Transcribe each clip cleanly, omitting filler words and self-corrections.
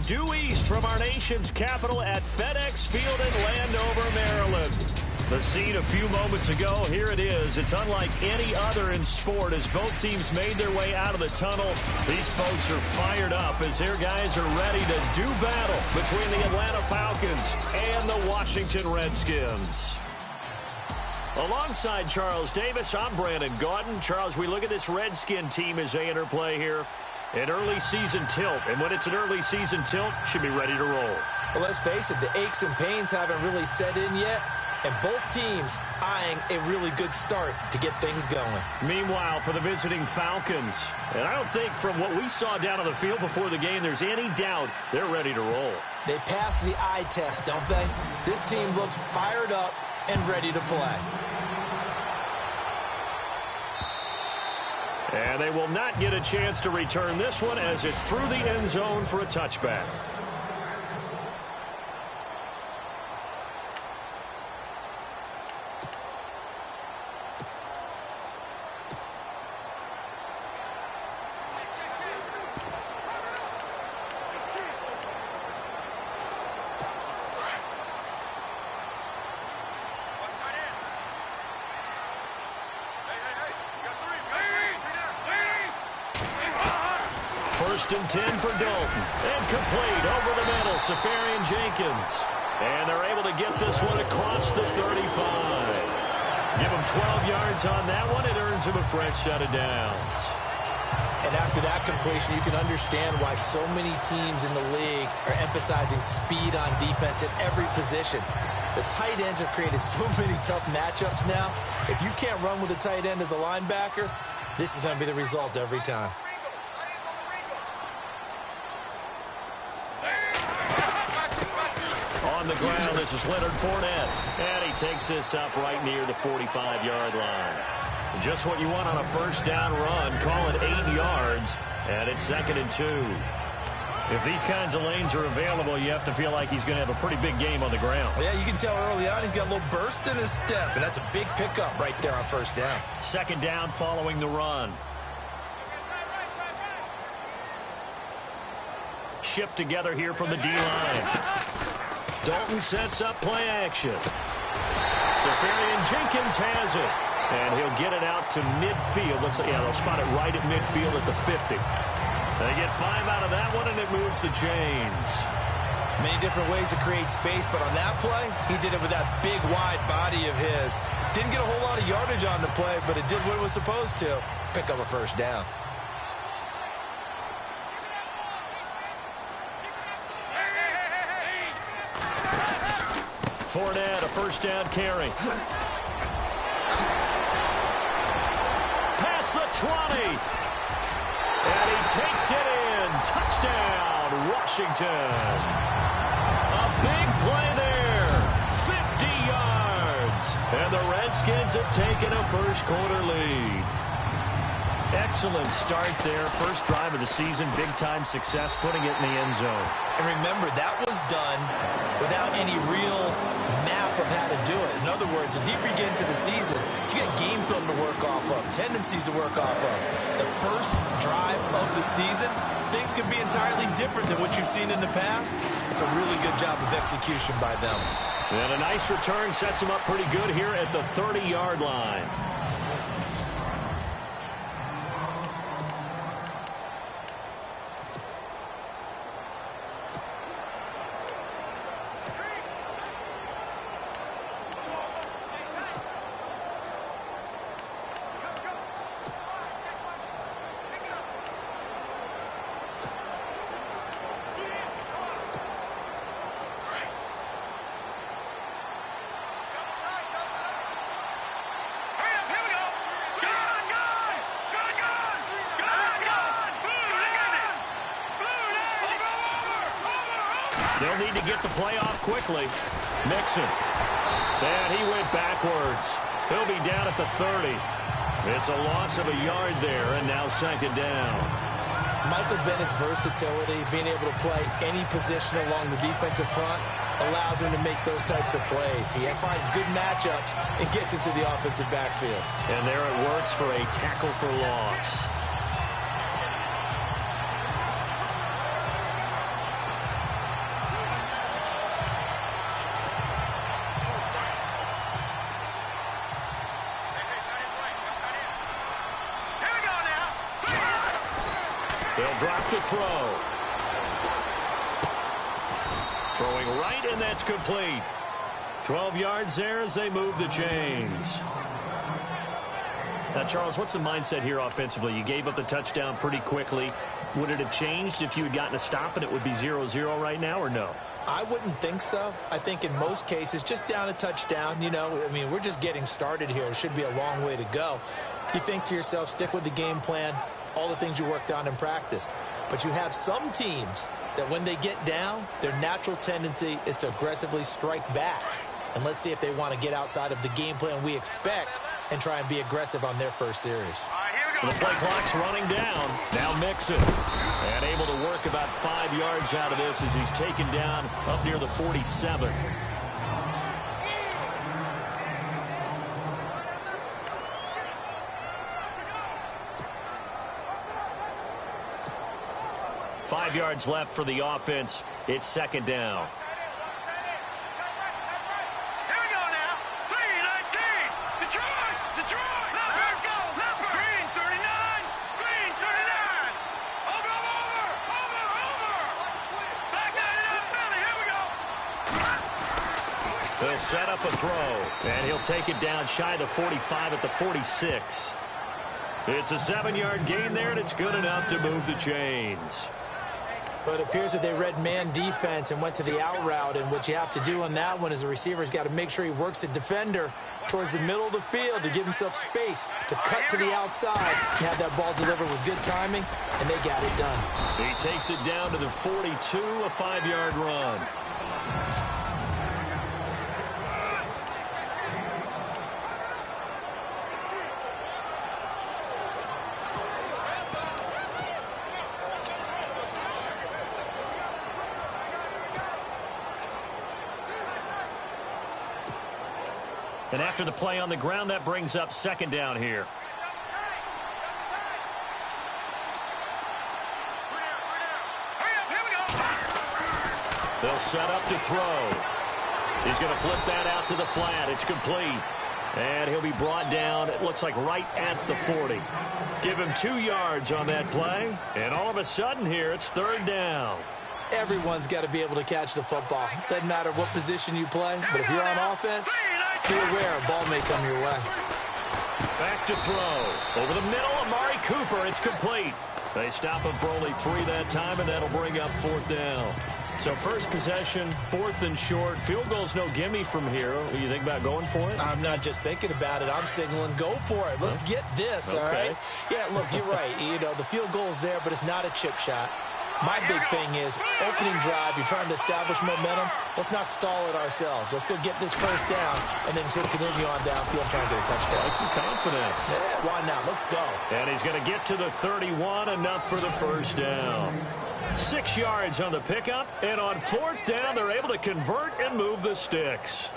due east from our nation's capital at FedEx Field in Landover, Maryland. The scene a few moments ago, here it is. It's unlike any other in sport as both teams made their way out of the tunnel. These folks are fired up as their guys are ready to do battle between the Atlanta Falcons and the Washington Redskins. Alongside Charles Davis, I'm Brandon Gaudin. Charles, we look at this Redskin team as they interplay here. An early season tilt, and when it's an early season tilt, should be ready to roll. Well, let's face it, the aches and pains haven't really set in yet. And both teams eyeing a really good start to get things going. Meanwhile, for the visiting Falcons, and I don't think from what we saw down on the field before the game, there's any doubt they're ready to roll. They passed the eye test, don't they? This team looks fired up and ready to play. And they will not get a chance to return this one as it's through the end zone for a touchback. First and 10 for Dalton. And complete over the middle, Jenkins. And they're able to get this one across the 35. Give him 12 yards on that one. It earns him a fresh set of downs. And after that completion, you can understand why so many teams in the league are emphasizing speed on defense at every position. The tight ends have created so many tough matchups now. If you can't run with a tight end as a linebacker, this is going to be the result every time. On the ground, this is Leonard Fournette. And he takes this up right near the 45-yard line. Just what you want on a first down run. Call it 8 yards. And it's 2nd and 2. If these kinds of lanes are available, you have to feel like he's going to have a pretty big game on the ground. Yeah, you can tell early on he's got a little burst in his step. And that's a big pickup right there on first down. 2nd down following the run. Shift together here from the D-line. Dalton sets up play action. Jenkins has it. And he'll get it out to midfield. They'll spot it right at midfield at the 50. They get 5 out of that one, and it moves the chains. Many different ways to create space, but on that play, he did it with that big, wide body of his. Didn't get a whole lot of yardage on the play, but it did what it was supposed to. Pick up a first down. Fournette, a first down carry. Past the 20. And he takes it in. Touchdown, Washington. A big play there. 50 yards. And the Redskins have taken a first quarter lead. Excellent start there. First drive of the season. Big-time success, putting it in the end zone. And remember, that was done without any real map of how to do it. In other words, the deeper you get into the season, you get game film to work off of, tendencies to work off of. The first drive of the season, things can be entirely different than what you've seen in the past. It's a really good job of execution by them. And a nice return sets them up pretty good here at the 30-yard line. They'll need to get the play off quickly. Mixon. And he went backwards. He'll be down at the 30. It's a loss of a yard there, and now 2nd down. Michael Bennett's versatility, being able to play any position along the defensive front, allows him to make those types of plays. He finds good matchups and gets into the offensive backfield. And there it works for a tackle for loss. He'll drop to throw. Throwing right, and that's complete. 12 yards there as they move the chains. Now, Charles, what's the mindset here offensively? You gave up the touchdown pretty quickly. Would it have changed if you had gotten a stop and it would be 0-0 right now, or no? I wouldn't think so. I think in most cases, just down a touchdown, you know, I mean, we're just getting started here. It should be a long way to go. You think to yourself, stick with the game plan, all the things you worked on in practice. But you have some teams that when they get down, their natural tendency is to aggressively strike back. And let's see if they want to get outside of the game plan we expect and try and be aggressive on their first series. The play clock's running down. Now Mixon. And able to work about 5 yards out of this as he's taken down up near the 47. Five yards left for the offense. It's second down. He'll set up a throw, and he'll take it down shy of the 45 at the 46. It's a 7-yard gain there, and it's good enough to move the chains. But it appears that they read man defense and went to the out route, and what you have to do on that one is the receiver's got to make sure he works the defender towards the middle of the field to give himself space to cut to the outside. You have that ball delivered with good timing, and they got it done. He takes it down to the 42, a 5-yard run. And after the play on the ground, that brings up second down here. They'll set up to throw. He's going to flip that out to the flat. It's complete. And he'll be brought down, it looks like right at the 40. Give him 2 yards on that play. And all of a sudden here, it's third down. Everyone's got to be able to catch the football. Doesn't matter what position you play, but if you're on offense, be aware a ball may come your way. Back to throw. Over the middle, Amari Cooper. It's complete. They stop him for only 3 that time, and that'll bring up fourth down. So first possession, 4th and short. Field goal's no gimme from here. What do you think about going for it? I'm not just thinking about it. I'm signaling go for it. Let's get this, all right? Yeah, look, you're right. You know, the field goal's there, but it's not a chip shot. My big thing is opening drive. You're trying to establish momentum. Let's not stall it ourselves. Let's go get this first down, and then continue on downfield and try and get a touchdown. Like your confidence. Yeah, why not? Let's go. And he's going to get to the 31, enough for the first down. 6 yards on the pickup, and on fourth down, they're able to convert and move the sticks.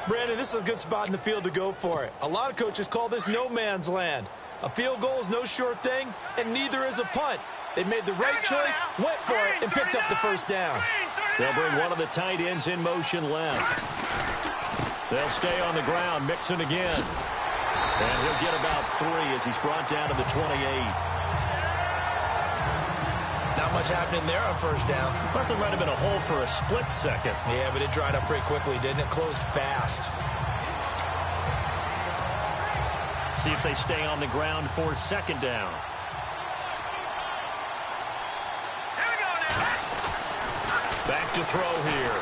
Brandon, this is a good spot in the field to go for it. A lot of coaches call this no man's land. A field goal is no sure thing, and neither is a punt. They made the right choice, went for it, and picked up the first down. They'll bring one of the tight ends in motion left. They'll stay on the ground, Mixon again. And he'll get about 3 as he's brought down to the 28. Not much happening there on first down. I thought there might have been a hole for a split second. Yeah, but it dried up pretty quickly, didn't it? Closed fast. See if they stay on the ground for second down. Back to throw here.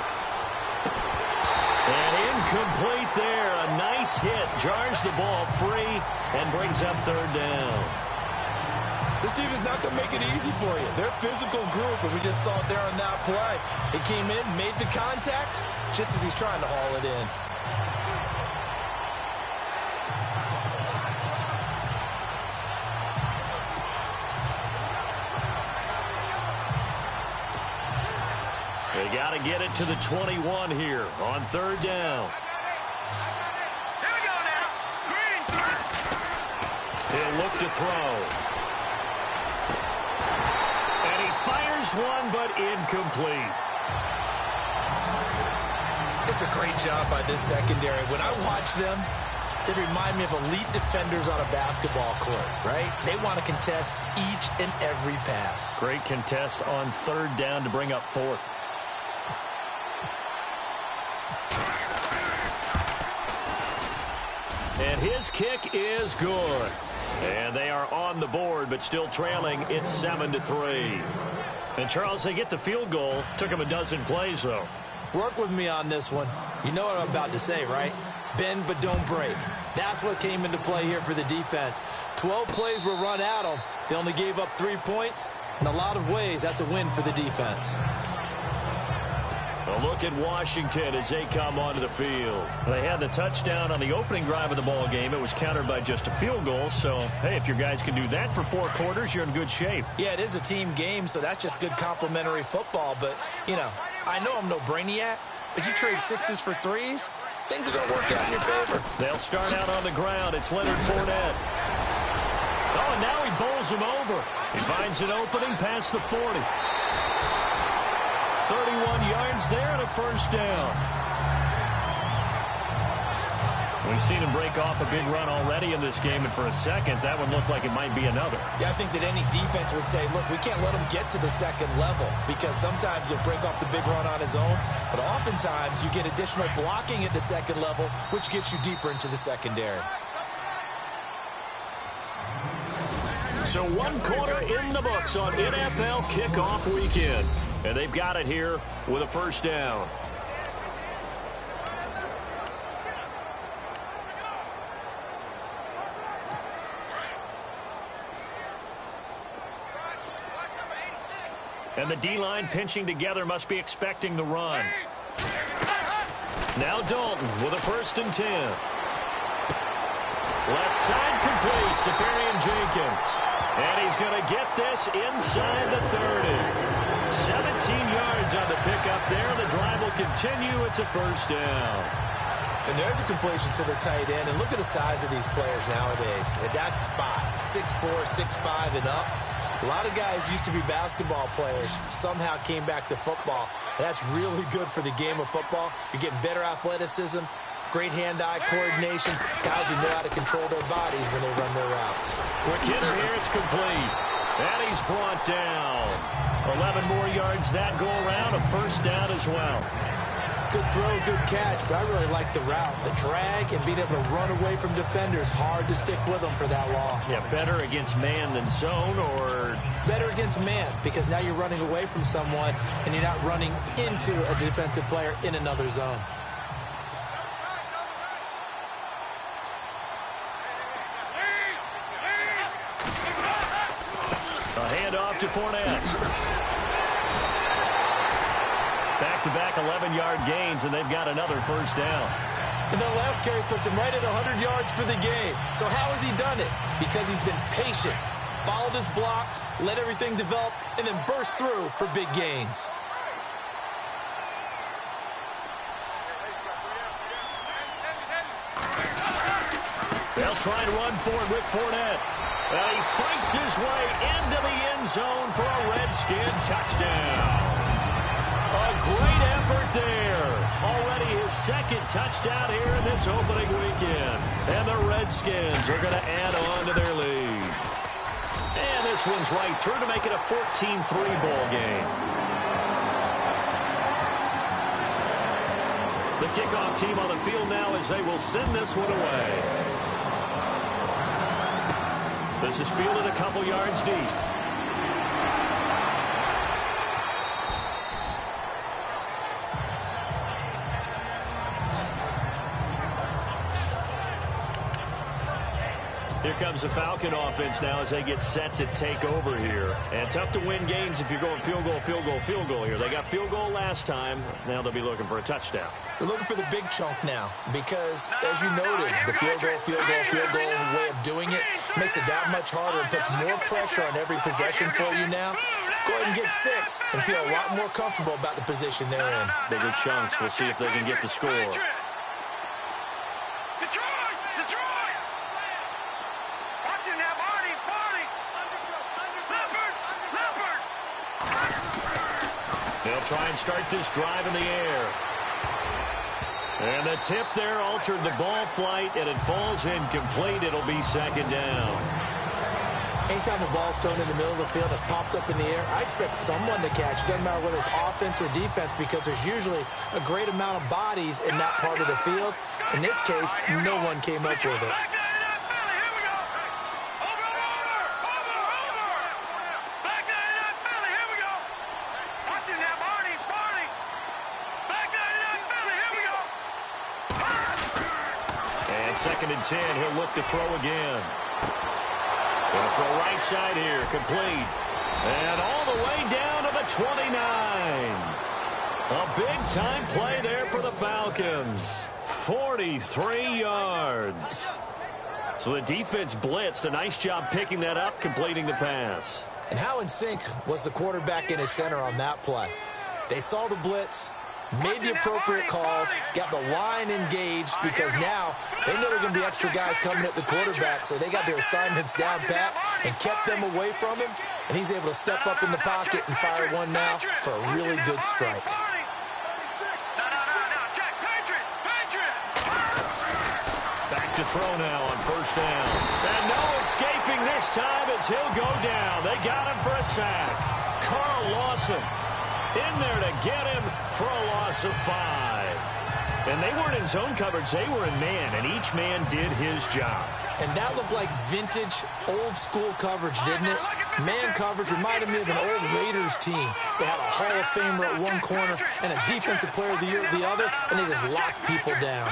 And incomplete there. A nice hit. Jars the ball free and brings up third down. This team is not going to make it easy for you. They're a physical group, and we just saw it there on that play. They came in, made the contact, just as he's trying to haul it in. They got to get it to the 21 here on third down. Here we go now. Green. He'll look to throw. And he fires one, but incomplete. It's a great job by this secondary. When I watch them, They remind me of elite defenders on a basketball court, right? They want to contest each and every pass. Great contest on third down to bring up fourth. And his kick is good. And they are on the board, but still trailing. It's 7-3. And, Charles, they get the field goal. Took them a dozen plays, though. Work with me on this one. You know what I'm about to say, right? Bend but don't break. That's what came into play here for the defense. 12 plays were run at them. They only gave up 3 points. In a lot of ways, that's a win for the defense. A look at Washington as they come onto the field. They had the touchdown on the opening drive of the ball game. It was countered by just a field goal. So, hey, if your guys can do that for 4 quarters, you're in good shape. Yeah, it is a team game, so that's just good complimentary football. But, you know, I know I'm no brainiac, but you trade 6s for 3s, things are going to work out in your favor. They'll start out on the ground. It's Leonard Fournette. Oh, and now he bowls him over. He finds an opening past the 40. 31 yards there and a first down. We've seen him break off a big run already in this game, and for a second, that one looked like it might be another. Yeah, I think that any defense would say, look, we can't let him get to the second level, because sometimes he'll break off the big run on his own, but oftentimes you get additional blocking at the second level, which gets you deeper into the secondary. So 1 quarter in the books on NFL kickoff weekend. And they've got it here with a first down. And the D-line pinching together must be expecting the run. Now Dalton with a 1st and 10. Left side complete, Safarian-Jenkins. And he's going to get this inside the 30. 17 yards on the pickup there. The drive will continue. It's a first down. And there's a completion to the tight end. And look at the size of these players nowadays. At that spot, 6'4", 6'5", and up. A lot of guys used to be basketball players, somehow came back to football. And that's really good for the game of football. You're getting better athleticism, great hand-eye coordination, guys who know how to control their bodies when they run their routes. Quick hitter here, it's complete. And he's brought down. 11 more yards that go around, a first down as well. Good throw, good catch, but I really like the route. The drag and being able to run away from defenders, hard to stick with them for that long. Yeah, better against man than zone, or? Better against man, because now you're running away from someone and you're not running into a defensive player in another zone. A handoff to Fournette. Back-to-back 11-yard gains, and they've got another first down. And that last carry puts him right at 100 yards for the game. So how has he done it? Because he's been patient, followed his blocks, let everything develop, and then burst through for big gains. They'll try and run for it with Fournette. And he fights his way into the end zone for a Redskin touchdown. A great effort there. Already his 2nd touchdown here in this opening weekend. And the Redskins are going to add on to their lead. And this one's right through to make it a 14-3 ball game. The kickoff team on the field now as they will send this one away. This is fielded a couple yards deep. Here comes the Falcon offense now as they get set to take over here. And tough to win games if you're going field goal, field goal, field goal here. They got field goal last time. Now they'll be looking for a touchdown. They're looking for the big chunk now because, as you noted, the field goal way of doing it makes it that much harder and puts more pressure on every possession for you now. Go ahead and get 6 and feel a lot more comfortable about the position they're in. Bigger chunks. We'll see if they can get the score. They'll try and start this drive in the air. And the tip there altered the ball flight, and it falls incomplete. It'll be second down. Anytime a ball's thrown in the middle of the field, it's popped up in the air, I expect someone to catch. It doesn't matter whether it's offense or defense, because there's usually a great amount of bodies in that part of the field. In this case, no one came up with it. And second and 10, he'll look to throw again. Going to throw right side here, complete. And all the way down to the 29. A big-time play there for the Falcons. 43 yards. So the defense blitzed. A nice job picking that up, completing the pass. And how in sync was the quarterback and his center on that play? They saw the blitz, made the appropriate calls, got the line engaged, because now they know there are going to be extra guys coming at the quarterback, so they got their assignments down pat and kept them away from him, and he's able to step up in the pocket and fire one now for a really good strike. Back to throw now on first down. And no escaping this time as he'll go down. They got him for a sack. Carl Lawson in there to get him for a loss of 5. And they weren't in zone coverage. They were in man, and each man did his job. And that looked like vintage, old-school coverage, didn't it? Man coverage reminded me of an old Raiders team. They had a Hall of Famer at one corner and a Defensive Player of the Year at the other, and they just locked people down.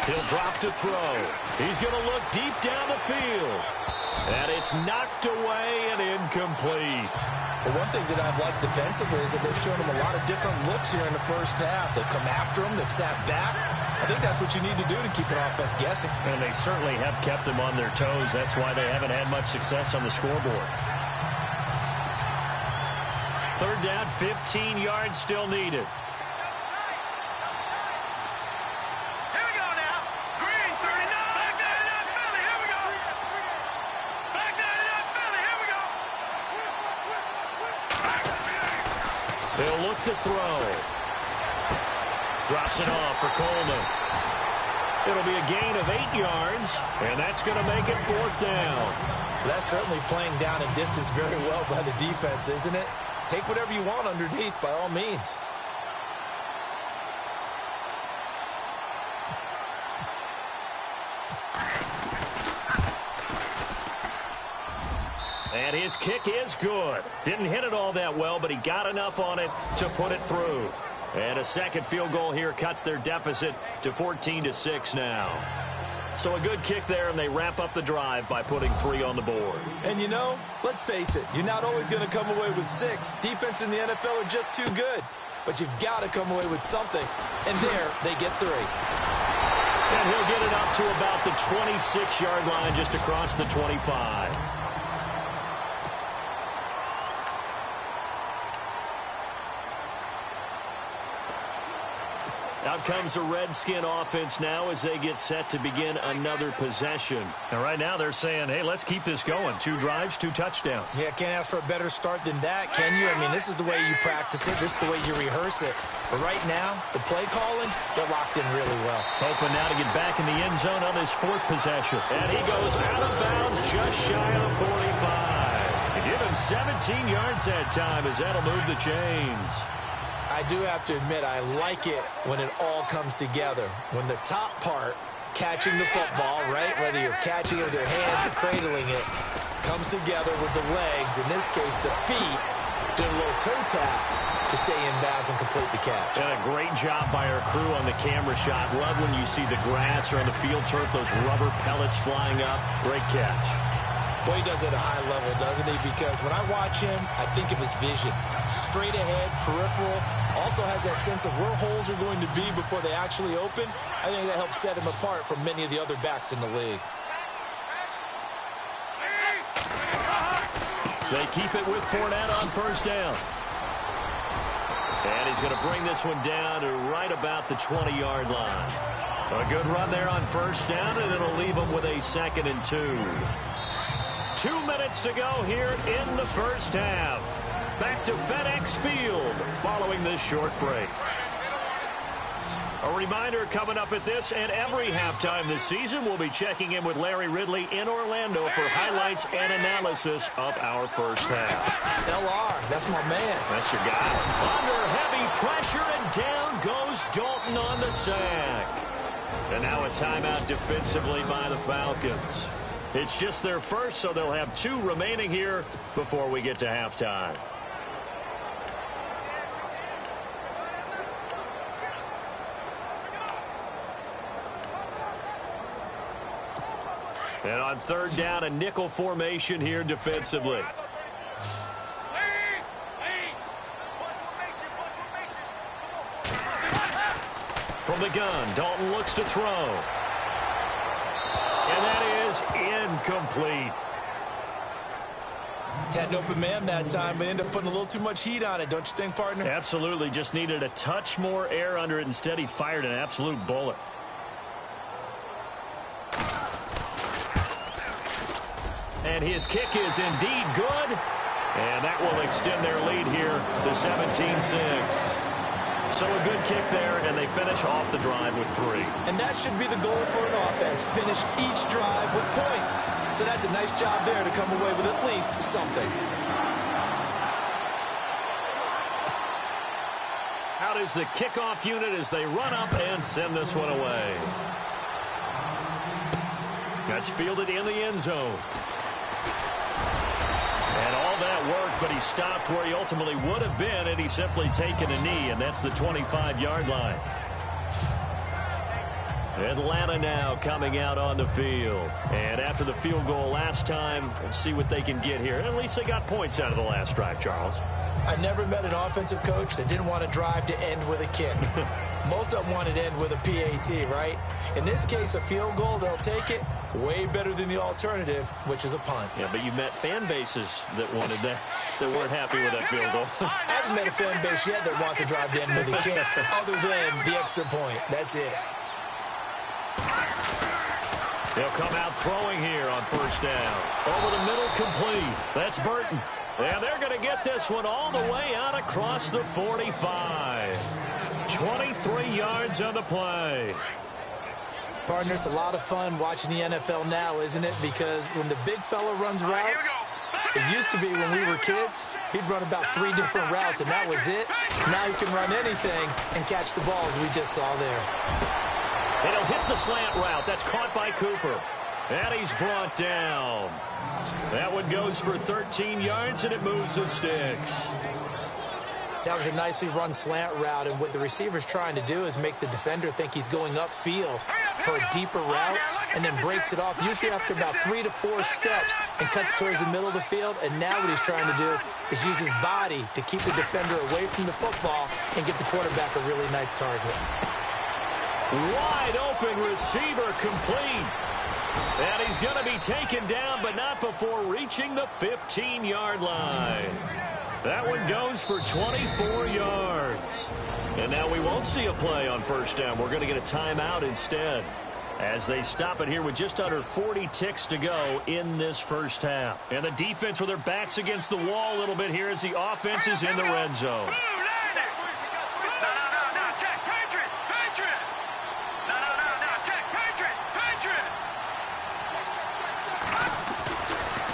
He'll drop to throw. He's going to look deep down the field. And it's knocked away and incomplete. Well, one thing that I've liked defensively is that they've shown him a lot of different looks here in the first half. They've come after him. They've sat back. I think that's what you need to do to keep an offense guessing. And they certainly have kept them on their toes. That's why they haven't had much success on the scoreboard. Third down, 15 yards still needed. They'll look to throw. Drops it off for Coleman. It'll be a gain of 8 yards, and that's going to make it fourth down. That's certainly playing down in distance very well by the defense, isn't it? Take whatever you want underneath, by all means. And his kick is good. Didn't hit it all that well, but he got enough on it to put it through. And a second field goal here cuts their deficit to 14-6 now. So a good kick there, and they wrap up the drive by putting 3 on the board. And you know, let's face it, you're not always going to come away with 6. Defense in the NFL are just too good. But you've got to come away with something. And there, they get 3. And he'll get it up to about the 26-yard line, just across the 25. Out comes the Redskin offense now as they get set to begin another possession. And right now they're saying, hey, let's keep this going. 2 drives, 2 touchdowns. Yeah, can't ask for a better start than that, can you? I mean, this is the way you practice it. This is the way you rehearse it. But right now, the play calling, they're locked in really well. Hoping now to get back in the end zone on his 4th possession. And he goes out of bounds just shy of 45. And give him 17 yards that time as that'll move the chains. I do have to admit, I like it when it all comes together. When the top part, catching the football, right, whether you're catching it with your hands or cradling it, comes together with the legs, in this case the feet, doing a little toe tap to stay in bounds and complete the catch. And a great job by our crew on the camera shot. Love when you see the grass or on the field turf, those rubber pellets flying up. Great catch. Boy, he does it at a high level, doesn't he? Because when I watch him, I think of his vision. Straight ahead, peripheral. Also has that sense of where holes are going to be before they actually open. I think that helps set him apart from many of the other backs in the league. They keep it with Fournette on first down. And he's going to bring this one down to right about the 20-yard line. A good run there on first down, and it'll leave him with a 2nd and 2. 2 minutes to go here in the first half. Back to FedEx Field following this short break. A reminder coming up at this and every halftime this season, we'll be checking in with Larry Ridley in Orlando for highlights and analysis of our first half. LR, that's my man. That's your guy. Under heavy pressure, and down goes Dalton on the sack. And now a timeout defensively by the Falcons. It's just their first, so they'll have 2 remaining here before we get to halftime. And on third down, a nickel formation here defensively. From the gun, Dalton looks to throw. And that is incomplete. Had an open man that time, but ended up putting a little too much heat on it, don't you think, partner? Absolutely. Just needed a touch more air under it. Instead, he fired an absolute bullet. And his kick is indeed good. And that will extend their lead here to 17-6. So a good kick there, and they finish off the drive with 3. And that should be the goal for an offense. Finish each drive with points. So that's a nice job there to come away with at least something. Out is the kickoff unit as they run up and send this one away. That's fielded in the end zone. And all that worked, but he stopped where he ultimately would have been had he simply taken a knee, and that's the 25-yard line. Atlanta now coming out on the field. And after the field goal last time, we'll see what they can get here. At least they got points out of the last drive, Charles. I never met an offensive coach that didn't want to drive to end with a kick. Most of them wanted to end with a PAT, right? In this case, a field goal, they'll take it. Way better than the alternative, which is a punt. Yeah, but you've met fan bases that wanted that, that weren't happy with that field goal. I haven't met a fan base yet that wants to drive to end with a kick, other than the extra point. That's it. They'll come out throwing here on first down. Over the middle, complete. That's Burton. And they're going to get this one all the way out across the 45. 23 yards on the play. Partner, it's a lot of fun watching the NFL now, isn't it? Because when the big fella runs routes, it used to be when we were kids, he'd run about 3 different routes, and that was it. Now he can run anything and catch the ball, as we just saw there. And he'll hit the slant route. That's caught by Cooper. And he's brought down. That one goes for 13 yards, and it moves the sticks. That was a nicely run slant route, and what the receiver's trying to do is make the defender think he's going upfield for a deeper route, and then breaks it off, usually after about 3 to 4 steps, and cuts towards the middle of the field. And now what he's trying to do is use his body to keep the defender away from the football and get the quarterback a really nice target. Wide open receiver, complete. And he's going to be taken down, but not before reaching the 15-yard line. That one goes for 24 yards. And now we won't see a play on first down. We're going to get a timeout instead, as they stop it here with just under 40 ticks to go in this first half. And the defense with their backs against the wall a little bit here as the offense is in the red zone.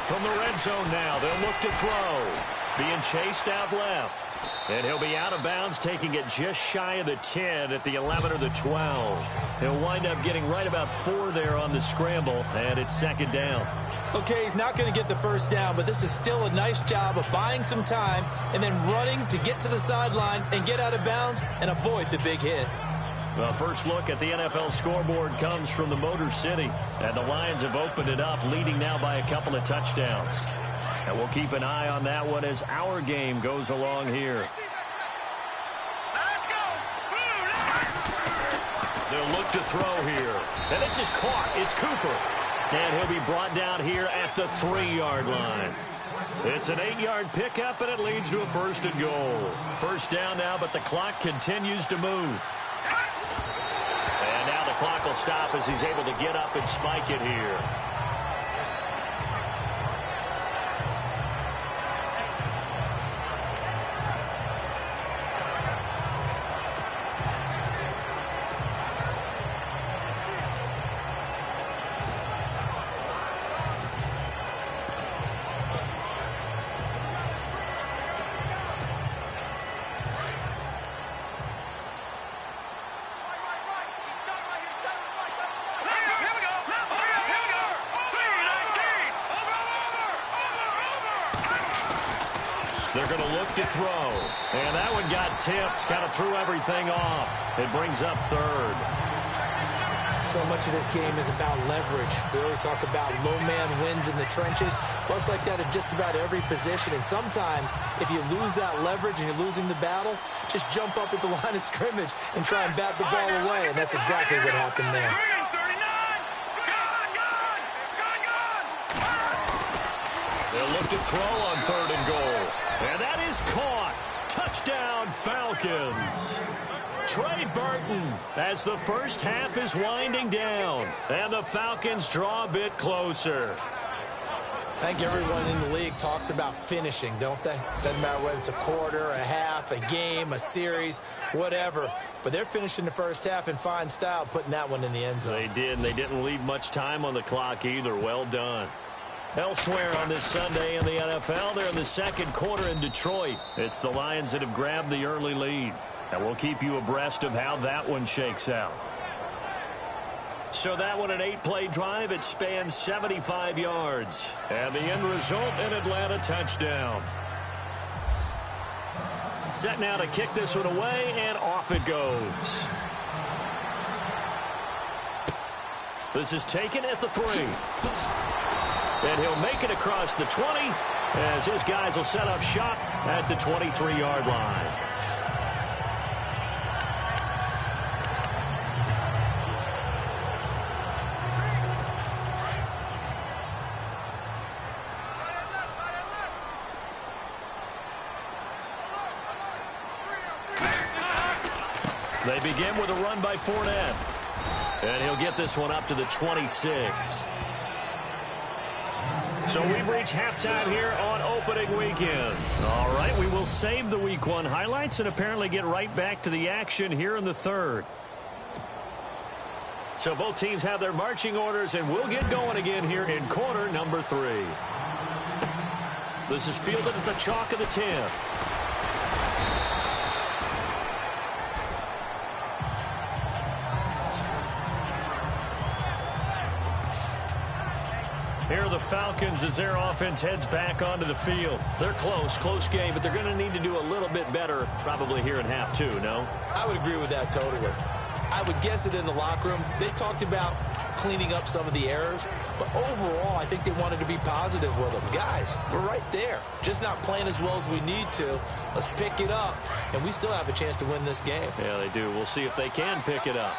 From the red zone now, they'll look to throw. Being chased out left. And he'll be out of bounds, taking it just shy of the 10 at the 11 or the 12. He'll wind up getting right about 4 there on the scramble, and it's second down. Okay, he's not going to get the first down, but this is still a nice job of buying some time and then running to get to the sideline and get out of bounds and avoid the big hit. Well, first look at the NFL scoreboard comes from the Motor City, and the Lions have opened it up, leading now by a couple of touchdowns. And we'll keep an eye on that one as our game goes along here. Let's go. They'll look to throw here. And this is caught. It's Cooper. And he'll be brought down here at the 3-yard line. It's an 8-yard pickup, and it leads to a first and goal. First down now, but the clock continues to move. And now the clock will stop as he's able to get up and spike it here. They're going to look to throw. And that one got tipped. Kind of threw everything off. It brings up third. So much of this game is about leverage. We always talk about low man wins in the trenches. Well, it's like that in just about every position. And sometimes, if you lose that leverage and you're losing the battle, just jump up at the line of scrimmage and try and bat the ball away. And that's exactly what happened there. They'll look to throw on 3rd and goal. And that is caught. Touchdown, Falcons. Trey Burton as the first half is winding down. And the Falcons draw a bit closer. I think everyone in the league talks about finishing, don't they? Doesn't matter whether it's a quarter, a half, a game, a series, whatever. But they're finishing the first half in fine style, putting that one in the end zone. They did, and they didn't leave much time on the clock either. Well done. Elsewhere on this Sunday in the NFL, they're in the second quarter in Detroit. It's the Lions that have grabbed the early lead. And we'll keep you abreast of how that one shakes out. So that one, an 8-play drive. It spans 75 yards. And the end result, an Atlanta touchdown. Set now to kick this one away, and off it goes. This is taken at the 3. And he'll make it across the 20 as his guys will set up shop at the 23-yard line. They begin with a run by Fournette. And he'll get this one up to the 26. So we've reached halftime here on opening weekend. All right, we will save the Week 1 highlights and apparently get right back to the action here in the 3rd. So both teams have their marching orders, and we'll get going again here in quarter number 3. This is fielded at the chalk of the 10. Here are the Falcons as their offense heads back onto the field. They're close game, but they're going to need to do a little bit better probably here in half 2, no? I would agree with that totally. I would guess it in the locker room. They talked about cleaning up some of the errors, but overall, I think they wanted to be positive with them. Guys, we're right there. Just not playing as well as we need to. Let's pick it up, and we still have a chance to win this game. Yeah, they do. We'll see if they can pick it up.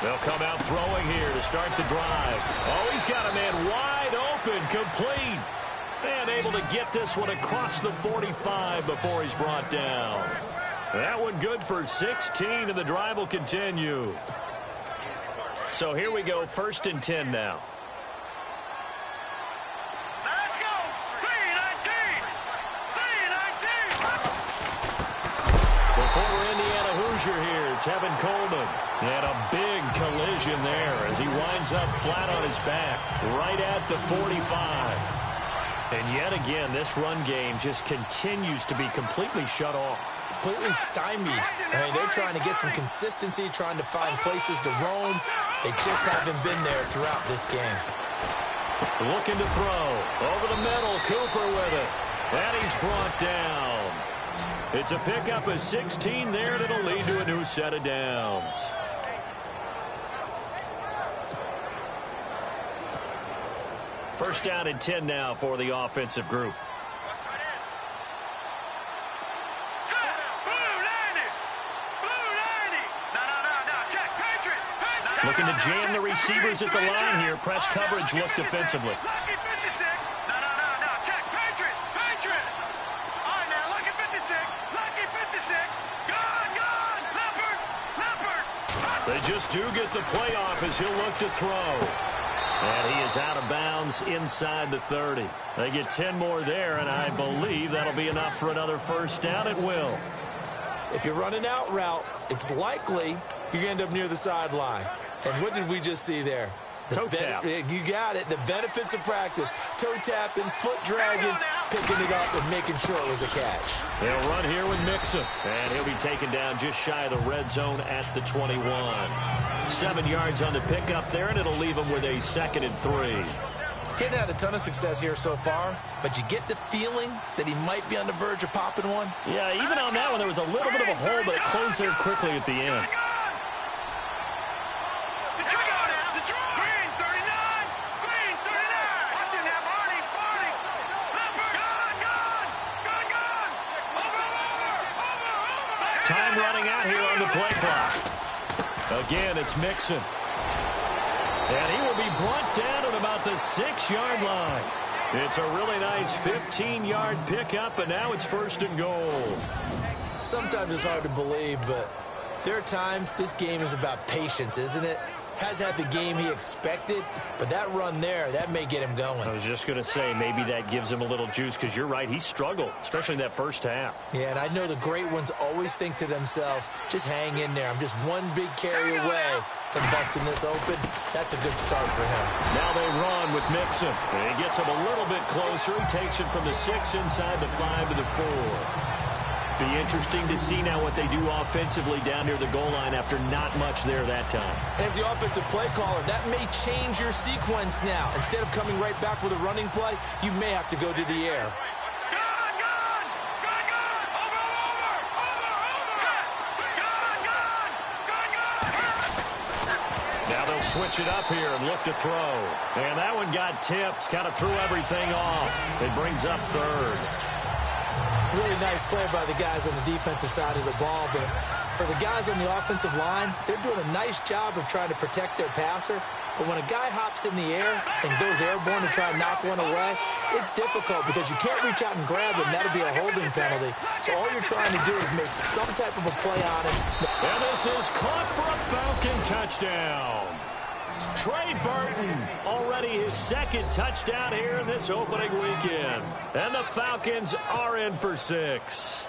They'll come out throwing here to start the drive. Oh, he's got a man wide open, complete. And able to get this one across the 45 before he's brought down. That one good for 16, and the drive will continue. So here we go, 1st and 10 now. Let's go! 3-19! 3-19! Before Indiana Hoosier here, Tevin Coleman. And a big collision there as he winds up flat on his back, right at the 45. And yet again, this run game just continues to be completely shut off. Completely stymied. I mean, they're trying to get some consistency, trying to find places to roam. They just haven't been there throughout this game. Looking to throw. Over the middle, Cooper with it. And he's brought down. It's a pickup of 16 there, and it'll lead to a new set of downs. First down and 10 now for the offensive group. Looking to jam the receivers at the line here. Press coverage look defensively. They just do get the playoff as he'll look to throw. And he is out of bounds inside the 30. They get 10 more there, and I believe that'll be enough for another first down. It will. If you're running out route, it's likely you're going to end up near the sideline. And what did we just see there? Toe tap. You got it. The benefits of practice. Toe tapping, foot dragging. picking it up and making sure it was a catch. They'll run here with Mixon, and he'll be taken down just shy of the red zone at the 21. 7 yards on the pickup there, and it'll leave him with a 2nd and 3. He hadn't had a ton of success here so far, but you get the feeling that he might be on the verge of popping one. Yeah, even on that one, there was a little bit of a hole, but it closed there quickly at the end. Time running out here on the play clock. Again, it's Mixon. And he will be brought down at about the 6-yard line. It's a really nice 15-yard pickup, and now it's 1st and goal. Sometimes it's hard to believe, but there are times this game is about patience, isn't it? Hasn't had the game he expected, but that run there, that may get him going. I was just going to say, maybe that gives him a little juice, because you're right, he struggled, especially in that first half. Yeah, and I know the great ones always think to themselves, just hang in there. I'm just one big carry away from busting this open. That's a good start for him. Now they run with Mixon. And he gets him a little bit closer. He takes it from the 6 inside the 5 to the 4. Be interesting to see now what they do offensively down near the goal line after not much there that time. As the offensive play caller, that may change your sequence now. Instead of coming right back with a running play, you may have to go to the air. Now they'll switch it up here and look to throw. And that one got tipped, kind of threw everything off. It brings up 3rd. Really nice play by the guys on the defensive side of the ball, but for the guys on the offensive line, they're doing a nice job of trying to protect their passer. But when a guy hops in the air and goes airborne to try and knock one away, it's difficult because you can't reach out and grab him. That'll be a holding penalty. So all you're trying to do is make some type of a play on him. And this is caught for a Falcon touchdown. Trey Burton, already his 2nd touchdown here in this opening weekend. And the Falcons are in for 6.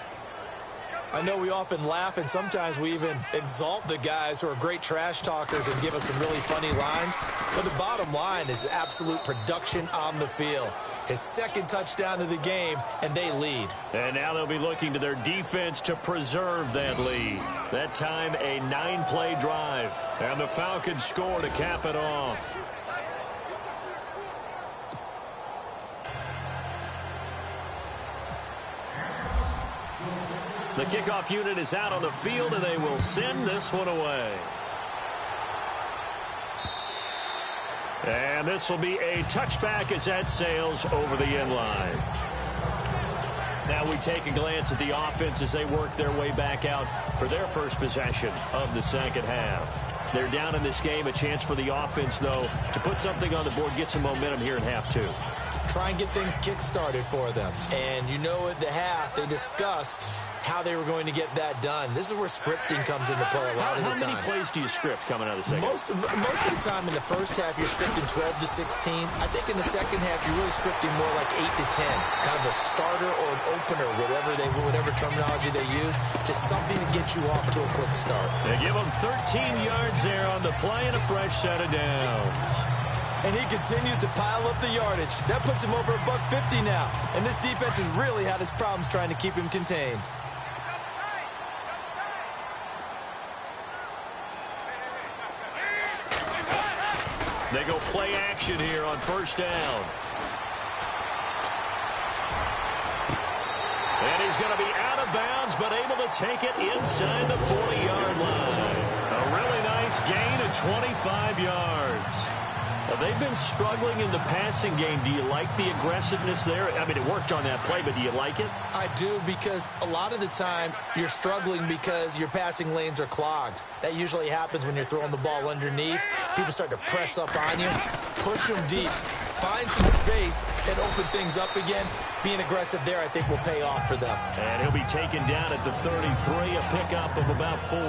I know we often laugh, and sometimes we even exalt the guys who are great trash talkers and give us some really funny lines. But the bottom line is absolute production on the field. His 2nd touchdown of the game, and they lead. And now they'll be looking to their defense to preserve that lead. That time, a 9-play drive. And the Falcons score to cap it off. The kickoff unit is out on the field, and they will send this one away. And this will be a touchback as that sails over the end line. Now we take a glance at the offense as they work their way back out for their first possession of the 2nd half. They're down in this game. A chance for the offense, though, to put something on the board, get some momentum here in half 2. Try and get things kick-started for them. And you know at the half, they discussed how they were going to get that done. This is where scripting comes into play a lot of the time. How many plays do you script coming out of the second? Most of the time in the first half, you're scripting 12 to 16. I think in the second half, you're really scripting more like 8 to 10. Kind of a starter or an opener, whatever terminology they use. Just something to get you off to a quick start. They give them 13 yards there on the play and a fresh set of downs. And he continues to pile up the yardage. That puts him over $150 now. And this defense has really had its problems trying to keep him contained. They go play action here on 1st down. And he's going to be out of bounds, but able to take it inside the 40-yard line. A really nice gain of 25 yards. Now, they've been struggling in the passing game. Do you like the aggressiveness there? I mean, it worked on that play, but do you like it? I do, because a lot of the time you're struggling because your passing lanes are clogged. That usually happens when you're throwing the ball underneath. People start to press up on you. Push them deep. Find some space and open things up again. Being aggressive there, I think, will pay off for them. And he'll be taken down at the 33, a pickup of about 4.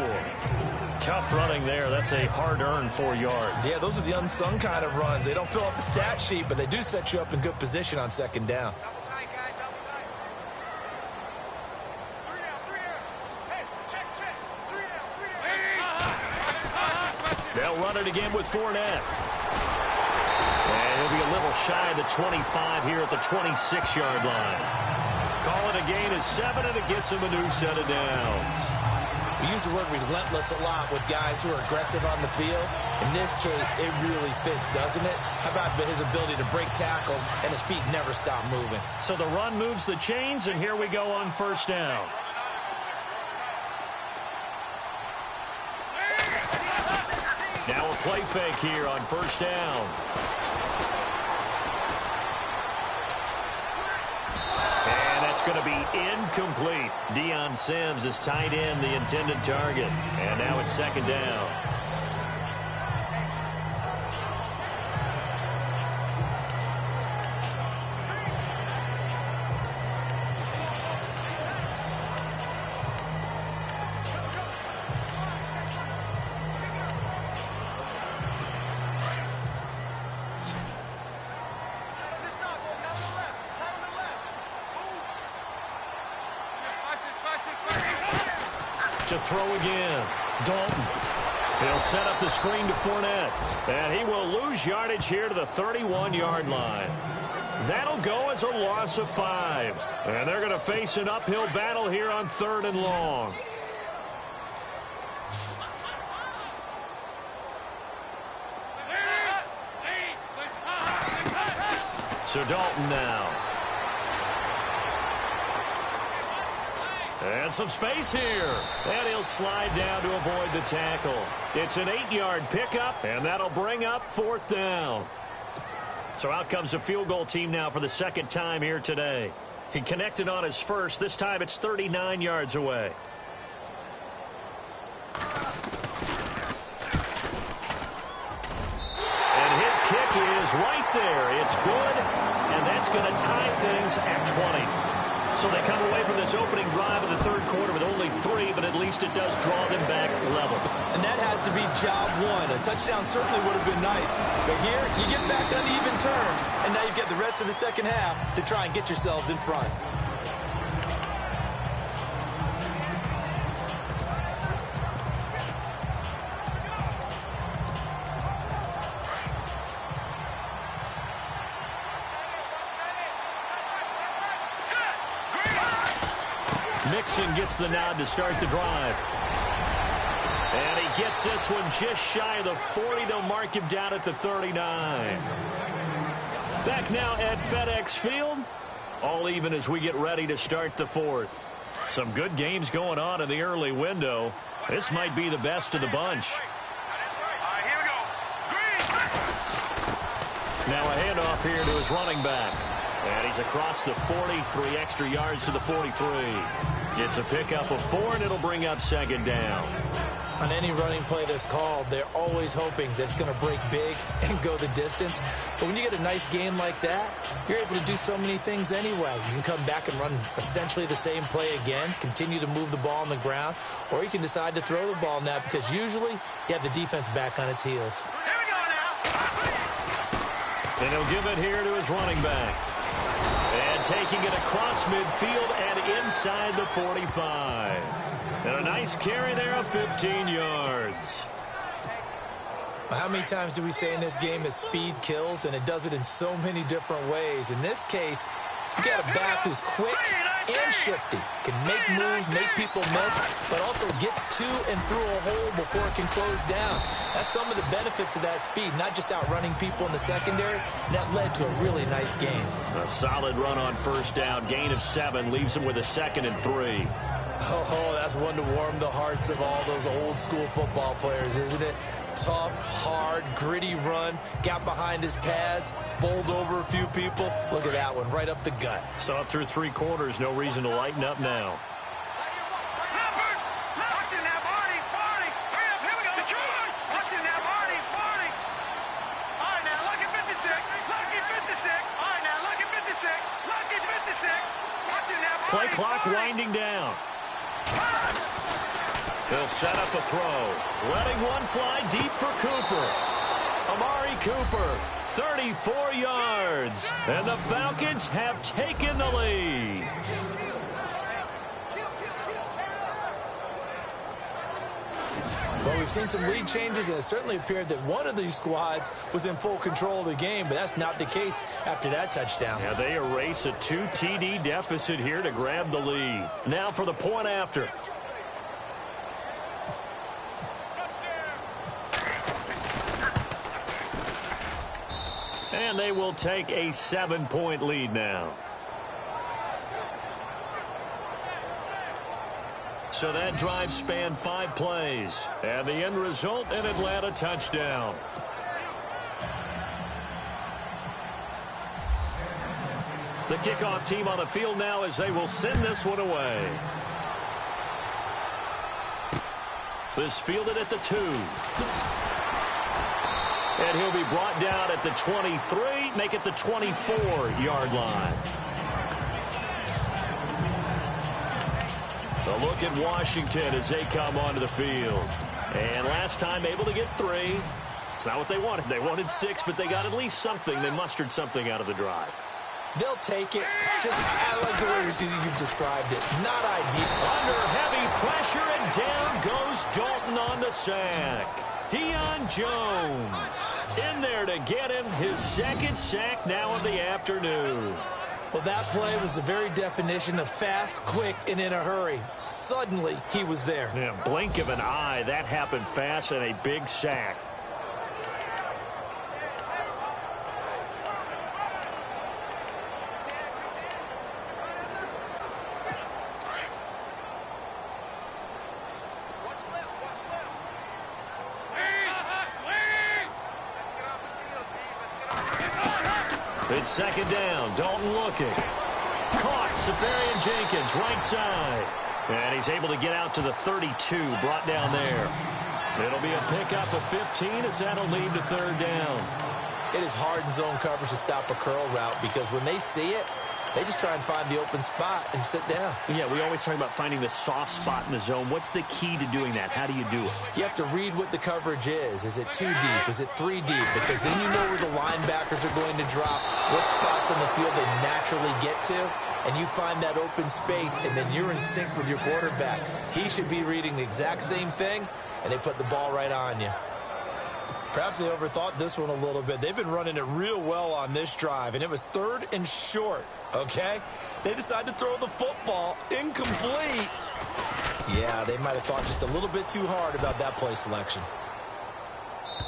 Tough running there. That's a hard-earned 4 yards. Yeah, those are the unsung kind of runs. They don't fill up the stat sheet, but they do set you up in good position on 2nd down. They'll run it again with Fournette. And he'll be a little shy of the 25 here at the 26-yard line. Call it a gain of 7, and it gets him a new set of downs. We use the word relentless a lot with guys who are aggressive on the field. In this case, it really fits, doesn't it? How about his ability to break tackles and his feet never stop moving? So the run moves the chains, and here we go on first down. Now a play fake here on first down. And that's going to be incomplete. Deion Sims is tight end, the intended target. And now it's second down. To throw again. Dalton. He'll set up the screen to Fournette. And he will lose yardage here to the 31-yard line. That'll go as a loss of 5. And they're going to face an uphill battle here on 3rd and long. So Dalton now. And some space here. And he'll slide down to avoid the tackle. It's an 8-yard pickup, and that'll bring up 4th down. So out comes the field goal team now for the second time here today. He connected on his first. This time it's 39 yards away. And his kick is right there. It's good, and that's going to tie things at 20. So they come away from this opening drive of the third quarter with only 3, but at least it does draw them back level. And that has to be job one. A touchdown certainly would have been nice. But here, you get back on even terms, and now you get the rest of the second half to try and get yourselves in front. Mixon gets the nod to start the drive. And he gets this one just shy of the 40. They'll mark him down at the 39. Back now at FedEx Field. All even as we get ready to start the 4th. Some good games going on in the early window. This might be the best of the bunch. Here we go. Now a handoff here to his running back. And he's across the 40, 3 extra yards to the 43. Gets a pickup of 4, and it'll bring up second down. On any running play that's called, they're always hoping that it's going to break big and go the distance. But when you get a nice game like that, you're able to do so many things anyway. You can come back and run essentially the same play again, continue to move the ball on the ground, or you can decide to throw the ball now because usually you have the defense back on its heels. Here we go now. And he'll give it here to his running back. And taking it across midfield and inside the 45. And a nice carry there of 15 yards. How many times do we say in this game that speed kills, and it does it in so many different ways? In this case, you got a back who's quick and shifty, can make moves, make people miss, but also gets to and through a hole before it can close down. That's some of the benefits of that speed, not just outrunning people in the secondary, and that led to a really nice game. A solid run on first down, gain of 7, leaves him with a 2nd and 3. Oh, that's one to warm the hearts of all those old school football players, isn't it? Tough, hard, gritty run, got behind his pads, bowled over a few people. Look at that one, right up the gut. So up through 3 quarters, no reason to lighten up now. Watching now, Barney. Hurry up, here we go. Detroit. Watching now, Barney. All right, now, lucky 56. Lucky 56. All right, now, lucky 56. Lucky 56. Watching now, Barney. Play clock winding down. He'll set up a throw. Letting one fly deep for Cooper. Amari Cooper, 34 yards. And the Falcons have taken the lead. Well, we've seen some lead changes, and it certainly appeared that one of these squads was in full control of the game, but that's not the case after that touchdown. Yeah, they erase a 2 TD deficit here to grab the lead. Now for the point after. And they will take a 7-point lead now. So that drive spanned 5 plays. And the end result, an Atlanta touchdown. The kickoff team on the field now as they will send this one away. This fielded at the 2. And he'll be brought down at the 23, make it the 24-yard line. A look at Washington as they come onto the field. And last time able to get 3. It's not what they wanted. They wanted 6, but they got at least something. They mustered something out of the drive. They'll take it. I like the way you've described it. Not ideal. Under heavy pressure, and down goes Dalton on the sack. Deion Jones in there to get him his 2nd sack now of the afternoon. Well, that play was the very definition of fast, quick, and in a hurry. Suddenly, he was there. Yeah, blink of an eye. That happened fast and a big sack. It's 2nd down. Dalton looking. Caught. Safarian Jenkins, right side. And he's able to get out to the 32, brought down there. It'll be a pickup of 15 as that'll lead to 3rd down. It is hard in zone coverage to stop a curl route because when they see it, they just try and find the open spot and sit down. Yeah, we always talk about finding the soft spot in the zone. What's the key to doing that? How do you do it? You have to read what the coverage is. Is it 2 deep? Is it 3 deep? Because then you know where the linebackers are going to drop, what spots on the field they naturally get to, and you find that open space, and then you're in sync with your quarterback. He should be reading the exact same thing, and they put the ball right on you. Perhaps they overthought this one a little bit. They've been running it real well on this drive, and it was 3rd and short, okay? They decided to throw the football incomplete. Yeah, they might have thought just a little bit too hard about that play selection.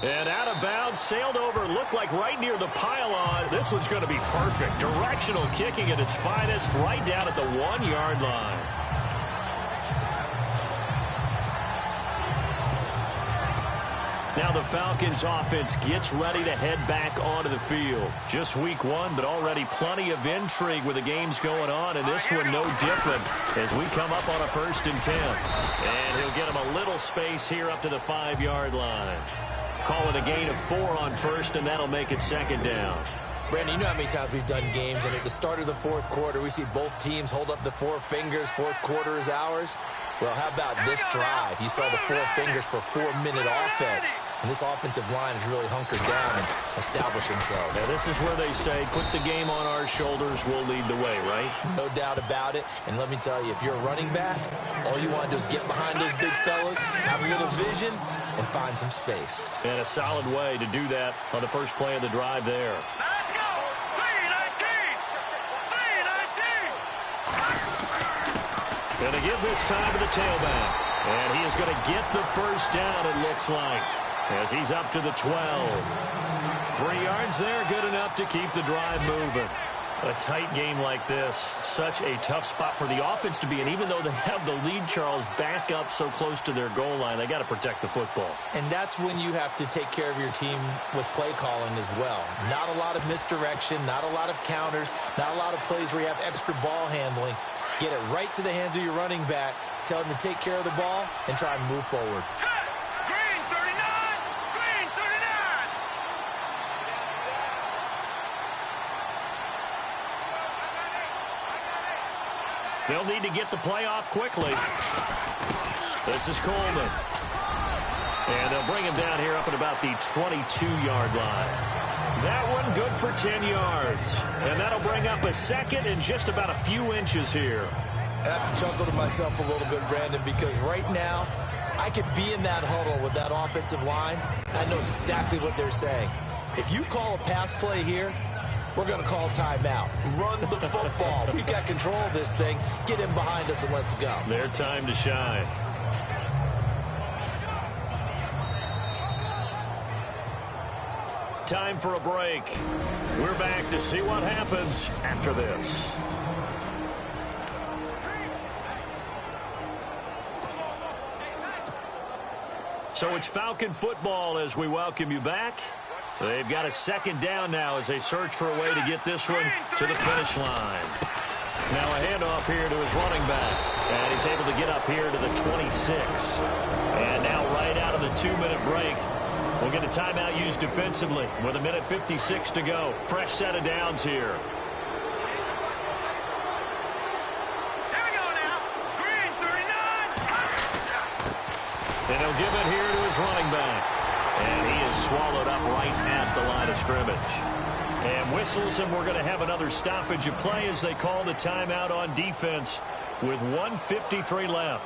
And out of bounds, sailed over, looked like right near the pylon. This one's going to be perfect. Directional kicking at its finest, right down at the 1-yard line. Now the Falcons offense gets ready to head back onto the field. Just week 1, but already plenty of intrigue with the games going on, and this one no different as we come up on a 1st and 10. And he'll get him a little space here up to the 5-yard line. Call it a gain of 4 on 1st, and that'll make it 2nd down. Brandon, you know how many times we've done games, and at the start of the 4th quarter, we see both teams hold up the 4 fingers, 4th quarter is ours. Well, how about this drive? You saw the 4 fingers for 4-minute offense. And this offensive line has really hunkered down and established themselves. Now, this is where they say, put the game on our shoulders, we'll lead the way, right? No doubt about it. And let me tell you, if you're a running back, all you want to do is get behind those big fellas, have a little vision, and find some space. And a solid way to do that on the first play of the drive there. Let's go! 3-19! Going to give this time to the tailback. And he is going to get the 1st down, it looks like, as he's up to the 12. 3 yards there, good enough to keep the drive moving. A tight game like this, such a tough spot for the offense to be in. Even though they have the lead, Charles, back up so close to their goal line, they got to protect the football. And that's when you have to take care of your team with play calling as well. Not a lot of misdirection, not a lot of counters, not a lot of plays where you have extra ball handling. Get it right to the hands of your running back, tell him to take care of the ball, and try and move forward. Green 39! Green 39! They'll need to get the play off quickly. This is Coleman. And they'll bring him down here up at about the 22-yard line. That one good for 10 yards. And that'll bring up a 2nd and just about a few inches here. I have to chuckle to myself a little bit, Brandon, because right now, I could be in that huddle with that offensive line. I know exactly what they're saying. If you call a pass play here, we're going to call timeout. Run the football. We've got control of this thing. Get him behind us and let's go. Their time to shine. Time for a break. We're back to see what happens after this. So it's Falcon football as we welcome you back. They've got a second down now as they search for a way to get this one to the finish line. Now a handoff here to his running back. And he's able to get up here to the 26. And now right out of the 2-minute break, we'll get a timeout used defensively with 1:56 to go. Fresh set of downs here. And he'll give it here to his running back. And he is swallowed up right at the line of scrimmage. And whistles, and we're going to have another stoppage of play as they call the timeout on defense with 1:53 left.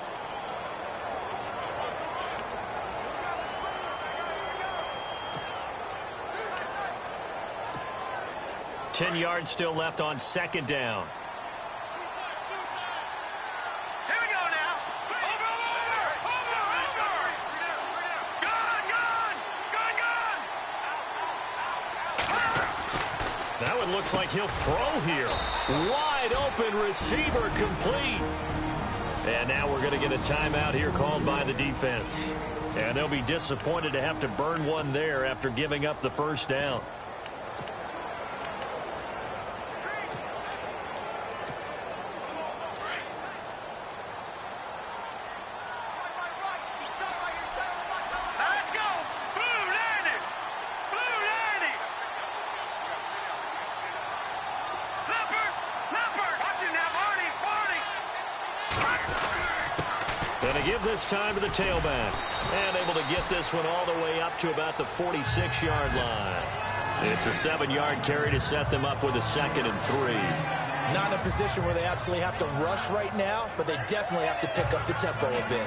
Ten yards still left on second down. That one looks like he'll throw here. Wide open receiver complete. And now we're going to get a timeout here called by the defense. And they'll be disappointed to have to burn one there after giving up the first down. This time to the tailback. And able to get this one all the way up to about the 46-yard line. It's a 7-yard carry to set them up with a 2nd and 3. Not in a position where they absolutely have to rush right now, but they definitely have to pick up the tempo a bit.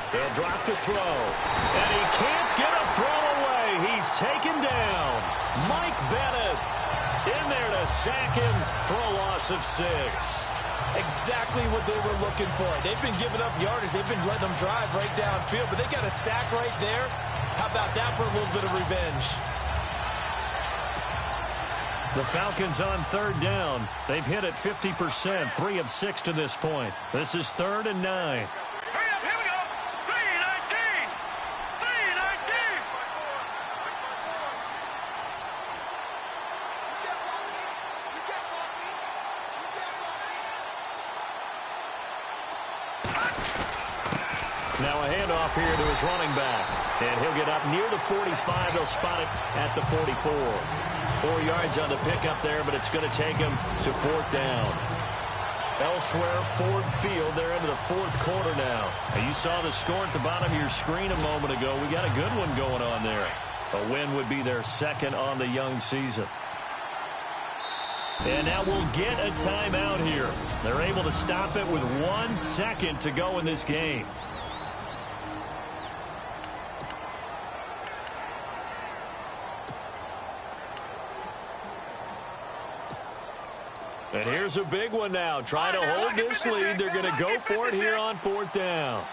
They'll drop to throw. And he can't get a throw away. He's taken down. Mike Bennett in there to sack him for a loss of 6. Exactly what they were looking for. They've been giving up yardage. They've been letting them drive right downfield, but they got a sack right there. How about that for a little bit of revenge? The Falcons on 3rd down. They've hit it 50%, 3 of 6 to this point. This is 3rd and 9. Now a handoff here to his running back. And he'll get up near the 45. They'll spot it at the 44. 4 yards on the pickup there, but it's going to take him to 4th down. Elsewhere, Ford Field. They're into the 4th quarter now. And you saw the score at the bottom of your screen a moment ago. We got a good one going on there. A win would be their 2nd on the young season. And now we'll get a timeout here. They're able to stop it with 1 second to go in this game. And here's a big one now. Trying to hold this lead. They're going to go for it here on 4th down.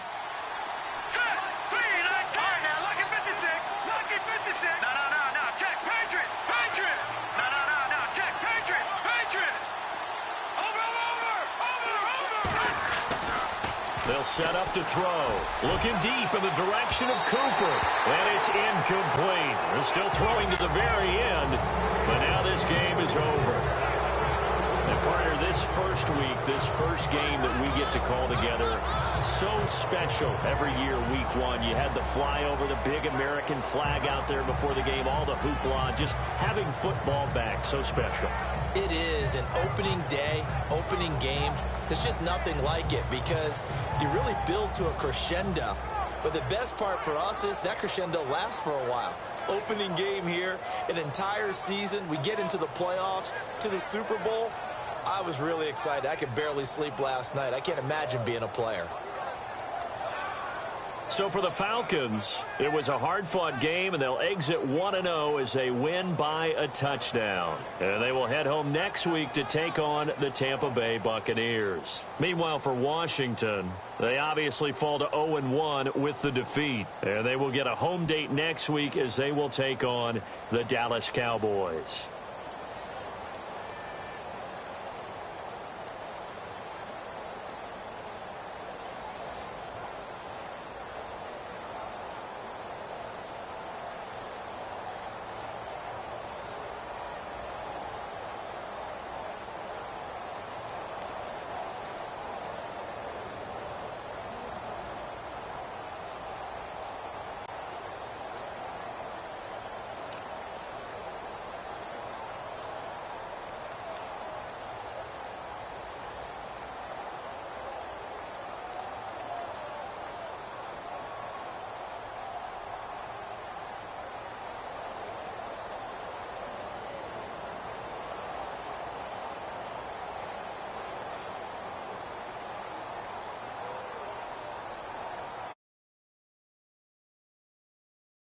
They'll set up to throw. Looking deep in the direction of Cooper. And it's incomplete. They're still throwing to the very end. But now this game is over. And partner, this this first week, this first game that we get to call together, so special every year, week one. You had the flyover, the big American flag out there before the game, all the hoopla, just having football back, so special. It is an opening day, opening game. There's just nothing like it because you really build to a crescendo. But the best part for us is that crescendo lasts for a while. Opening game here, an entire season. We get into the playoffs, to the Super Bowl. I was really excited. I could barely sleep last night. I can't imagine being a player. So for the Falcons, it was a hard-fought game, and they'll exit 1-0 as they win by a touchdown. And they will head home next week to take on the Tampa Bay Buccaneers. Meanwhile, for Washington, they obviously fall to 0-1 with the defeat. And they will get a home date next week as they will take on the Dallas Cowboys.